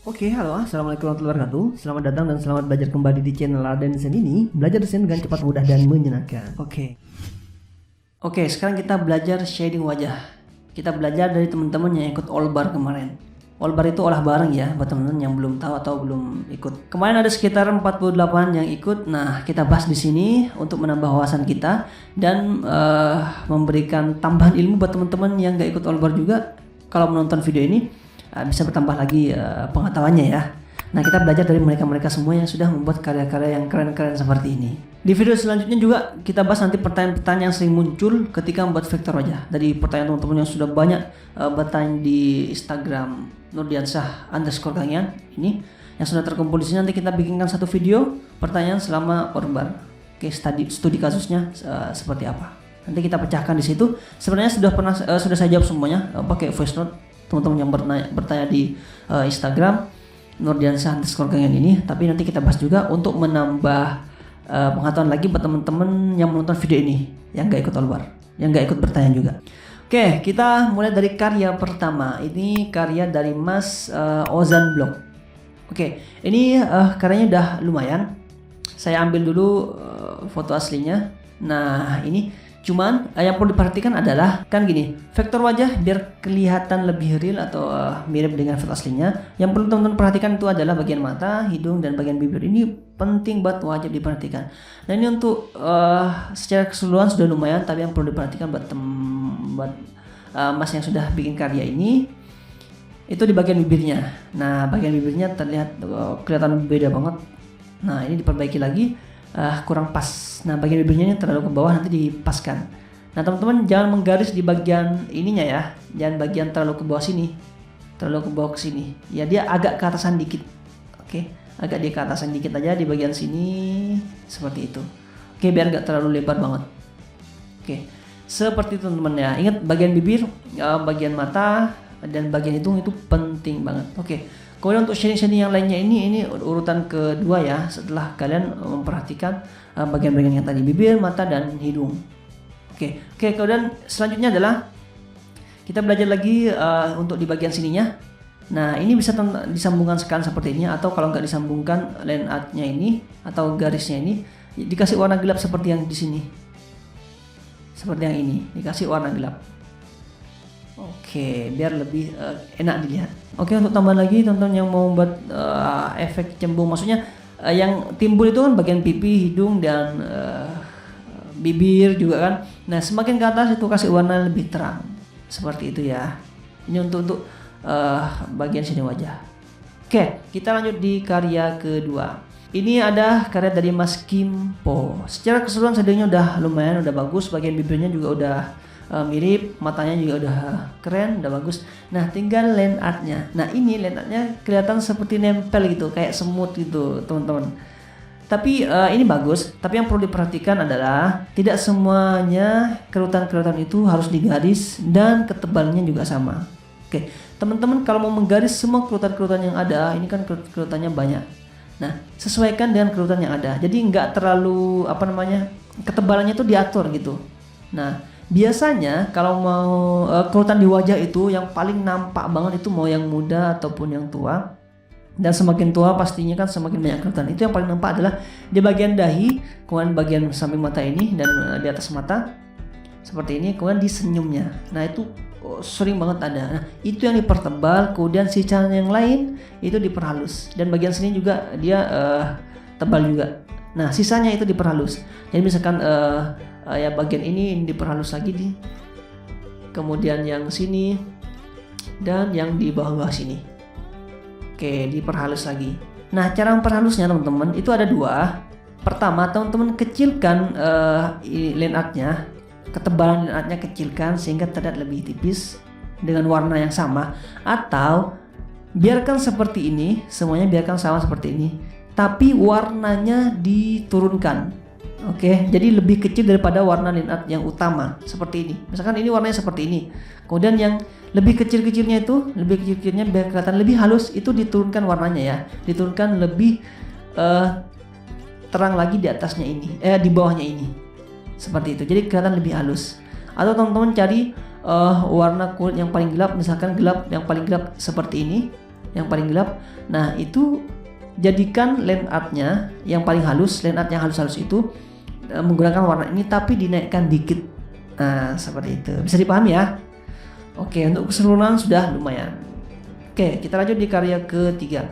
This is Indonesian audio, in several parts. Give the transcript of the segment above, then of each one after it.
Oke, halo, assalamualaikum warahmatullahi wabarakatuh. Selamat datang dan selamat belajar kembali di channel Arden Desain ini. Belajar desain dengan cepat, mudah, dan menyenangkan. Oke, sekarang kita belajar shading wajah. Kita belajar dari teman-teman yang ikut Olbar kemarin. Olbar itu olah bareng ya, buat teman-teman yang belum tahu atau belum ikut. Kemarin ada sekitar 48 yang ikut. Nah, kita bahas di sini untuk menambah wawasan kita dan memberikan tambahan ilmu buat teman-teman yang gak ikut Olbar juga. Kalau menonton video ini bisa bertambah lagi pengetahuannya ya. Nah, kita belajar dari mereka-mereka semua yang sudah membuat karya-karya yang keren-keren seperti ini. Di video selanjutnya juga kita bahas nanti pertanyaan-pertanyaan yang sering muncul ketika membuat vektor wajah. Dari pertanyaan teman-teman yang sudah banyak bertanya di Instagram Nurdiansyah_kalian ini yang sudah terkumpul di sini, nanti kita bikinkan satu video pertanyaan selama Olbar. Oke, studi kasusnya seperti apa. Nanti kita pecahkan di situ. Sebenarnya sudah saya jawab semuanya pakai voice note. Teman-teman yang bertanya di Instagram Nurdiansyah_kalian ini, tapi nanti kita bahas juga untuk menambah pengetahuan lagi buat teman-teman yang menonton video ini yang gak ikut Olbar, yang gak ikut bertanya juga. Oke, kita mulai dari karya pertama. Ini karya dari Mas Ozan Blog. Oke, ini karyanya udah lumayan. Saya ambil dulu foto aslinya. Nah, ini cuman yang perlu diperhatikan adalah kan gini, vektor wajah biar kelihatan lebih real atau mirip dengan foto aslinya, yang perlu teman-teman perhatikan itu adalah bagian mata, hidung, dan bagian bibir. Ini penting banget, wajib diperhatikan. Nah, ini untuk secara keseluruhan sudah lumayan, tapi yang perlu diperhatikan buat mas yang sudah bikin karya ini itu di bagian bibirnya. Nah, bagian bibirnya terlihat kelihatan beda banget. Nah, ini diperbaiki lagi. Kurang pas. Nah, bagian bibirnya ini terlalu ke bawah, nanti dipaskan. Nah, teman-teman jangan menggaris di bagian ininya ya, jangan bagian terlalu ke bawah sini, terlalu ke bawah ke sini. Ya, dia agak ke atasan dikit. Oke, agak dia ke atasan dikit aja di bagian sini seperti itu. Oke, biar nggak terlalu lebar banget. Oke, seperti itu teman-teman ya. Ingat bagian bibir, bagian mata, dan bagian hidung itu penting banget. Oke. Kemudian untuk shading-shading yang lainnya ini urutan kedua ya, setelah kalian memperhatikan bagian-bagian yang tadi, bibir, mata, dan hidung. Oke, kemudian selanjutnya adalah kita belajar lagi untuk di bagian sininya. Nah, ini bisa disambungkan sekalian seperti ini, atau kalau nggak disambungkan line artnya ini atau garisnya ini dikasih warna gelap seperti yang di sini, seperti yang ini dikasih warna gelap. Oke, biar lebih enak dilihat. Oke, untuk tambahan lagi teman-teman yang mau buat efek cembung, maksudnya yang timbul itu kan bagian pipi, hidung, dan bibir juga kan. Nah, semakin ke atas itu kasih warna lebih terang seperti itu ya. Ini untuk bagian sini wajah. Oke, kita lanjut di karya kedua. Ini ada karya dari Mas Kimpo. Secara keseluruhan shadingnya udah lumayan, udah bagus. Bagian bibirnya juga udah mirip, matanya juga udah keren, udah bagus. Nah, tinggal line artnya. Nah, ini line artnya kelihatan seperti nempel gitu, kayak semut gitu teman-teman. Tapi ini bagus. Tapi yang perlu diperhatikan adalah tidak semuanya kerutan-kerutan itu harus digaris dan ketebalannya juga sama. Oke, teman-teman kalau mau menggaris semua kerutan-kerutan yang ada, ini kan kerutannya banyak. Nah, sesuaikan dengan kerutan yang ada. Jadi nggak terlalu ketebalannya itu diatur gitu. Nah, biasanya kalau mau kerutan di wajah itu yang paling nampak banget itu mau yang muda ataupun yang tua. Dan semakin tua pastinya kan semakin banyak kerutan. Itu yang paling nampak adalah di bagian dahi, kemudian bagian samping mata ini, dan di atas mata seperti ini, kemudian di senyumnya. Nah, itu sering banget ada. Nah, itu yang dipertebal, kemudian sisa yang lain itu diperhalus. Dan bagian sini juga dia tebal juga. Nah, sisanya itu diperhalus. Jadi misalkan ya bagian ini diperhalus lagi kemudian yang sini dan yang di bawah sini. Oke, diperhalus lagi. Nah, cara memperhalusnya teman-teman itu ada dua. Pertama, teman-teman kecilkan line artnya, ketebalan line artnya kecilkan sehingga terlihat lebih tipis dengan warna yang sama, atau biarkan seperti ini, semuanya biarkan sama seperti ini, tapi warnanya diturunkan. Oke, jadi lebih kecil daripada warna line art yang utama seperti ini. Misalkan ini warnanya seperti ini. Kemudian yang lebih kecil-kecilnya biar kelihatan lebih halus, itu diturunkan warnanya ya. Diturunkan lebih terang lagi di atasnya ini, di bawahnya ini. Seperti itu. Jadi kelihatan lebih halus. Atau teman-teman cari warna kulit yang paling gelap, misalkan gelap yang paling gelap seperti ini. yang paling gelap. Nah itu jadikan land artnya yang paling halus, land art yang halus-halus itu menggunakan warna ini tapi dinaikkan dikit. Nah seperti itu, bisa dipahami ya. Oke, untuk keseluruhan sudah lumayan. Oke, kita lanjut di karya ketiga.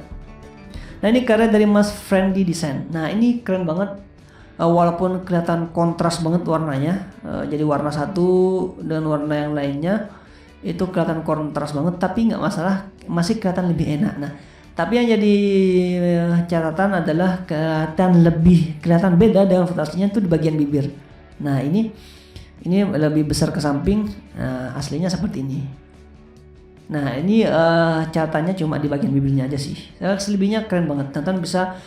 Nah ini karya dari Mas Friendly Design. Nah ini keren banget, walaupun kelihatan kontras banget warnanya, jadi warna satu dengan warna yang lainnya itu kelihatan kontras banget, tapi nggak masalah, masih kelihatan lebih enak. Nah tapi yang jadi catatan adalah kelihatan beda dengan foto aslinya itu di bagian bibir. Nah ini lebih besar ke samping, aslinya seperti ini. Nah ini catatannya cuma di bagian bibirnya aja sih. Selebihnya keren banget. Teman-teman bisa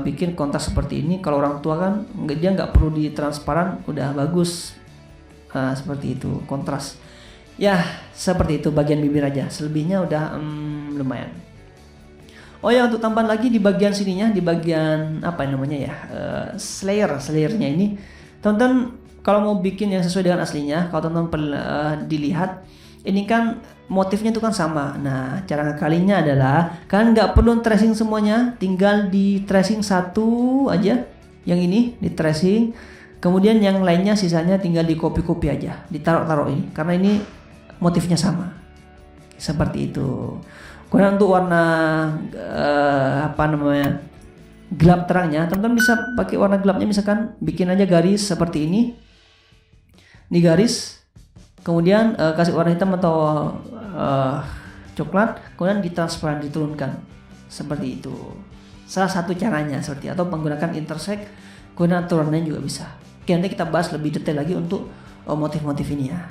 bikin kontras seperti ini. Kalau orang tua kan dia nggak perlu di transparan, udah bagus. Seperti itu kontras. Ya seperti itu bagian bibir aja. Selebihnya udah lumayan. Oh ya, untuk tambahan lagi di bagian sininya, di bagian apa namanya ya, slayernya ini, teman-teman kalau mau bikin yang sesuai dengan aslinya, kalau teman-teman dilihat, ini kan motifnya itu kan sama. Nah cara ngakalinya adalah kan nggak perlu tracing semuanya, tinggal di tracing satu aja, yang ini di tracing, kemudian yang lainnya sisanya tinggal di copy aja, ditaruh ini, karena ini motifnya sama, seperti itu. Kemudian untuk warna gelap terangnya, teman-teman bisa pakai warna gelapnya, misalkan bikin aja garis seperti ini garis, kemudian kasih warna hitam atau coklat, kemudian ditransparan, diturunkan seperti itu. Salah satu caranya seperti, atau menggunakan intersect, kemudian turunannya juga bisa. Oke, nanti kita bahas lebih detail lagi untuk motif-motif ini ya.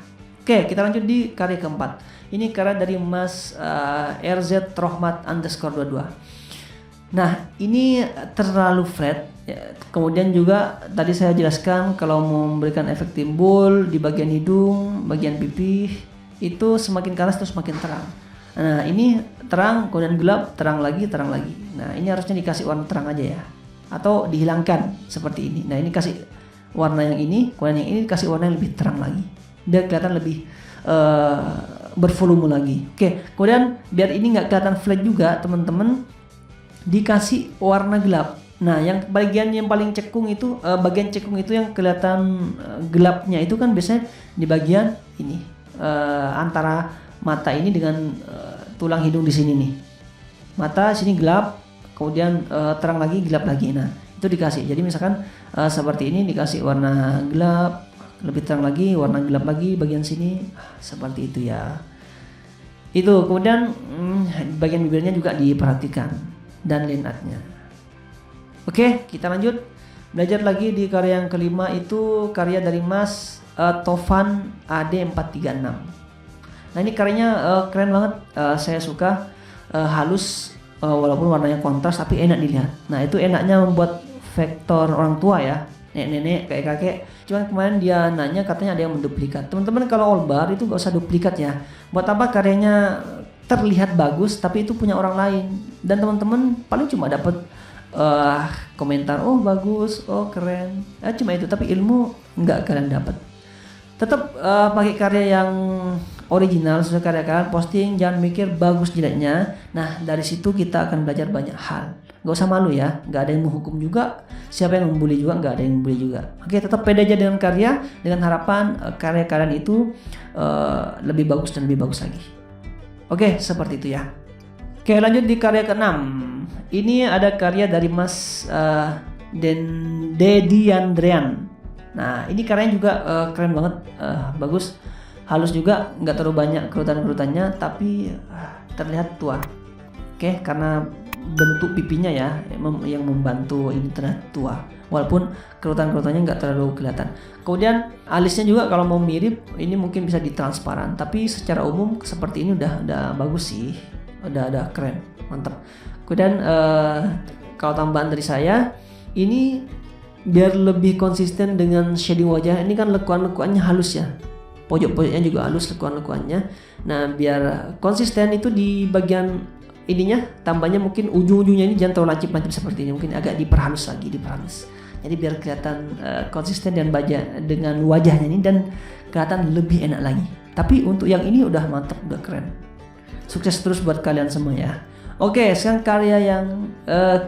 Oke, kita lanjut di karya keempat. Ini karya dari Mas RZ Rohmat _22. Nah ini terlalu flat ya. Kemudian juga tadi saya jelaskan kalau mau memberikan efek timbul di bagian hidung, bagian pipi, itu semakin keras terus semakin terang. Nah ini terang, kemudian gelap, terang lagi. Nah ini harusnya dikasih warna terang aja ya, atau dihilangkan seperti ini. Nah ini kasih warna yang ini, kemudian yang ini kasih warna yang lebih terang lagi, biar kelihatan lebih bervolume lagi. Oke, kemudian biar ini nggak kelihatan flat juga, teman-teman dikasih warna gelap. Nah yang bagian yang paling cekung itu, bagian cekung itu yang kelihatan gelapnya itu kan biasanya di bagian ini, antara mata ini dengan tulang hidung di sini nih. Mata sini gelap, kemudian terang lagi, gelap lagi. Nah itu dikasih. Jadi misalkan seperti ini dikasih warna gelap, lebih terang lagi, warna gelap lagi bagian sini, seperti itu ya. Itu kemudian bagian bibirnya juga diperhatikan dan line artnya. Oke, kita lanjut belajar lagi di karya yang kelima, itu karya dari Mas Tovan AD436. Nah ini karyanya keren banget, saya suka, halus, walaupun warnanya kontras tapi enak dilihat. Nah itu enaknya membuat vektor orang tua ya, nenek-nenek, kakek-kakek. Cuman kemarin dia nanya katanya ada yang menduplikat. Teman-teman kalau all-bar itu gak usah duplikat ya. Buat apa karyanya terlihat bagus tapi itu punya orang lain, dan teman-teman paling cuma dapat komentar, oh bagus, oh keren, cuma itu, tapi ilmu nggak kalian dapat. Tetap pakai karya yang original, sesuai karya kalian, posting, jangan mikir bagus jeleknya. Nah dari situ kita akan belajar banyak hal. Gak usah malu ya, gak ada yang menghukum juga, siapa yang membuli juga, gak ada yang membuli juga. Oke, tetap pede aja dengan karya, dengan harapan karya kalian itu lebih bagus dan lebih bagus lagi. Oke, seperti itu ya. Oke, lanjut di karya ke-6. Ini ada karya dari Mas Dedi Andrean. Nah ini karyanya juga keren banget, bagus, halus juga, nggak terlalu banyak kerutan-kerutannya, tapi terlihat tua. Oke, karena bentuk pipinya ya yang membantu ini terlihat tua, walaupun kerutan-kerutannya nggak terlalu kelihatan. Kemudian alisnya juga kalau mau mirip ini mungkin bisa ditransparan, tapi secara umum seperti ini udah bagus sih, udah keren, mantap. Kemudian kalau tambahan dari saya, ini biar lebih konsisten dengan shading wajah, ini kan lekuan-lekuannya halus ya, pojok-pojoknya juga halus lekuan-lekuannya. Nah biar konsisten itu di bagian ininya, tambahnya mungkin ujung-ujungnya ini jangan terlalu lancip-lancip seperti ini, mungkin agak diperhalus lagi, jadi biar kelihatan konsisten dan dengan wajahnya ini, dan kelihatan lebih enak lagi. Tapi untuk yang ini udah mantap, udah keren. Sukses terus buat kalian semua ya. Oke, sekarang karya yang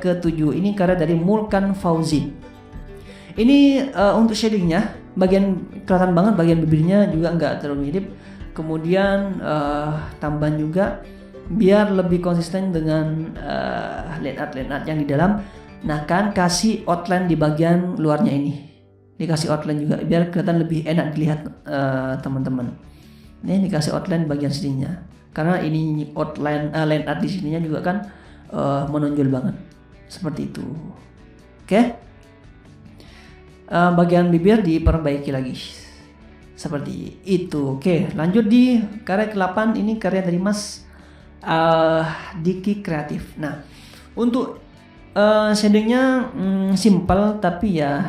ketujuh. Ini karya dari Mulkan Fauzi. Ini untuk shadingnya, bagian kelihatan banget bagian bibirnya juga nggak terlalu mirip. Kemudian tambahan juga biar lebih konsisten dengan line art yang di dalam. Nah kan kasih outline di bagian luarnya ini, dikasih outline juga biar kelihatan lebih enak dilihat teman-teman. Ini dikasih outline bagian sininya, karena ini outline line art di sininya juga kan menonjol banget seperti itu. Oke. Bagian bibir diperbaiki lagi seperti itu. Oke, lanjut di karya ke-8. Ini karya dari Mas Diki Kreatif. Nah, untuk shadingnya simple tapi ya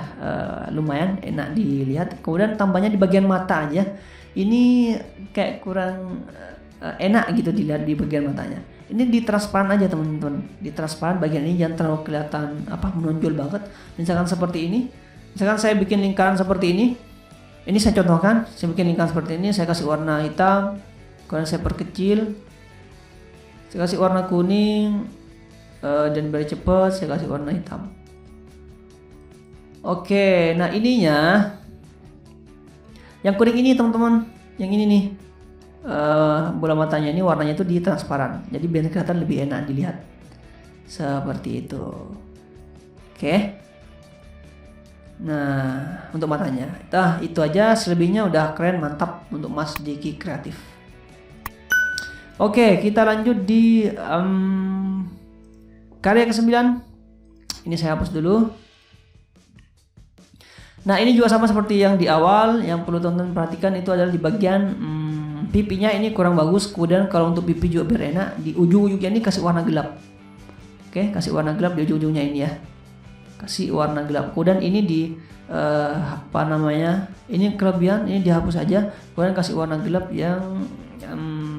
lumayan enak dilihat. Kemudian tambahnya di bagian mata aja. Ini kayak kurang enak gitu dilihat di bagian matanya. Ini di transparan aja teman-teman. Di transparan bagian ini jangan terlalu kelihatan menonjol banget. Misalkan seperti ini. Misalkan saya bikin lingkaran seperti ini saya contohkan, saya bikin lingkaran seperti ini, saya kasih warna hitam, kemudian saya perkecil, saya kasih warna kuning, dan biar cepet saya kasih warna hitam. Oke, nah ininya, yang kuning ini teman-teman, yang ini nih, bola matanya ini warnanya itu di transparan, jadi biar kelihatan lebih enak dilihat, seperti itu. Oke. Nah, untuk matanya, itu aja. Selebihnya udah keren, mantap untuk Mas Diki Kreatif. Oke, kita lanjut di karya ke-9. Ini saya hapus dulu. Nah, ini juga sama seperti yang di awal. Yang perlu teman-teman perhatikan itu adalah di bagian pipinya ini kurang bagus. Kemudian kalau untuk pipi juga biar enak, di ujung-ujungnya ini kasih warna gelap. Oke, kasih warna gelap di ujung-ujungnya ini ya. Kasih warna gelap. Kemudian ini di ini kelebihan, ini dihapus aja. Kemudian kasih warna gelap yang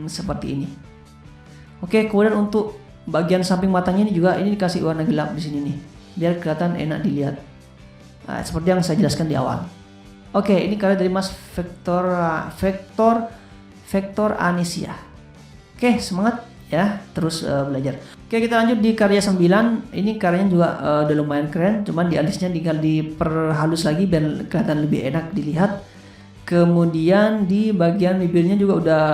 seperti ini. Oke, kemudian untuk bagian samping matanya ini juga ini dikasih warna gelap di sini nih, biar kelihatan enak dilihat. Nah, seperti yang saya jelaskan di awal. Oke, ini karya dari Mas Vector Anisia. Oke, semangat ya, terus belajar. Oke, kita lanjut di karya 9. Ini karyanya juga udah lumayan keren, cuman di alisnya tinggal diperhalus lagi biar kelihatan lebih enak dilihat. Kemudian di bagian bibirnya juga udah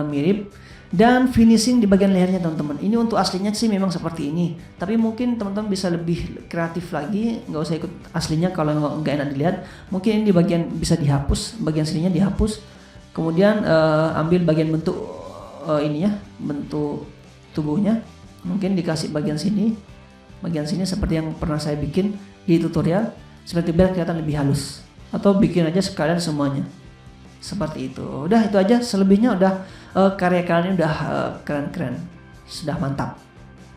mirip, dan finishing di bagian lehernya teman-teman. Ini untuk aslinya sih memang seperti ini, tapi mungkin teman-teman bisa lebih kreatif lagi, nggak usah ikut aslinya kalau nggak enak dilihat. Mungkin ini di bagian bisa dihapus, bagian sininya dihapus. Kemudian ambil bagian bentuk bentuk tubuhnya, mungkin dikasih bagian sini seperti yang pernah saya bikin di tutorial, seperti biar kelihatan lebih halus, atau bikin aja sekalian semuanya seperti itu. Udah itu aja, selebihnya udah karya kalian udah keren-keren, sudah mantap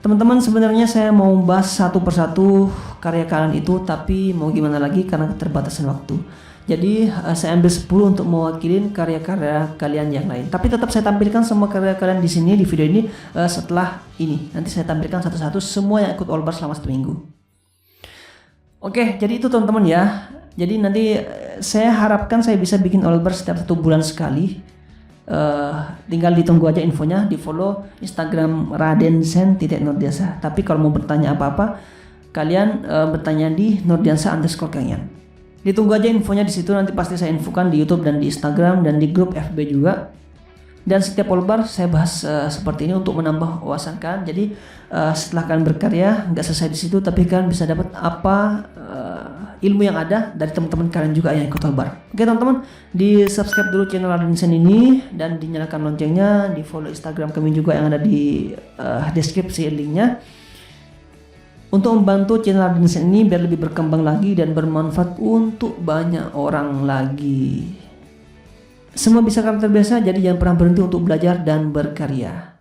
teman-teman. Sebenarnya saya mau bahas satu persatu karya kalian itu, tapi mau gimana lagi karena keterbatasan waktu. Jadi saya ambil 10 untuk mewakilin karya-karya kalian yang lain. Tapi tetap saya tampilkan semua karya kalian di sini di video ini setelah ini. Nanti saya tampilkan satu-satu semua yang ikut Allbar selama 1 minggu. Oke, jadi itu teman-teman ya. Jadi nanti saya harapkan saya bisa bikin Allbar setiap 1 bulan sekali. Tinggal ditunggu aja infonya, di follow Instagram radensen.nurdiansyah. Tapi kalau mau bertanya apa-apa, kalian bertanya di nurdiansyah_kalian. Ditunggu aja infonya di situ, nanti pasti saya infokan di YouTube dan di Instagram dan di grup FB juga. Dan setiap Allbar saya bahas seperti ini untuk menambah wawasan kalian. Jadi setelah kalian berkarya nggak selesai di situ, tapi kalian bisa dapat ilmu yang ada dari teman-teman kalian juga yang ikut Allbar. Oke teman-teman, di subscribe dulu channel Radensen ini dan dinyalakan loncengnya, di follow Instagram kami juga yang ada di deskripsi linknya, untuk membantu channel Radensen ini biar lebih berkembang lagi dan bermanfaat untuk banyak orang lagi. Semua bisa kalian terbiasa, jadi jangan pernah berhenti untuk belajar dan berkarya.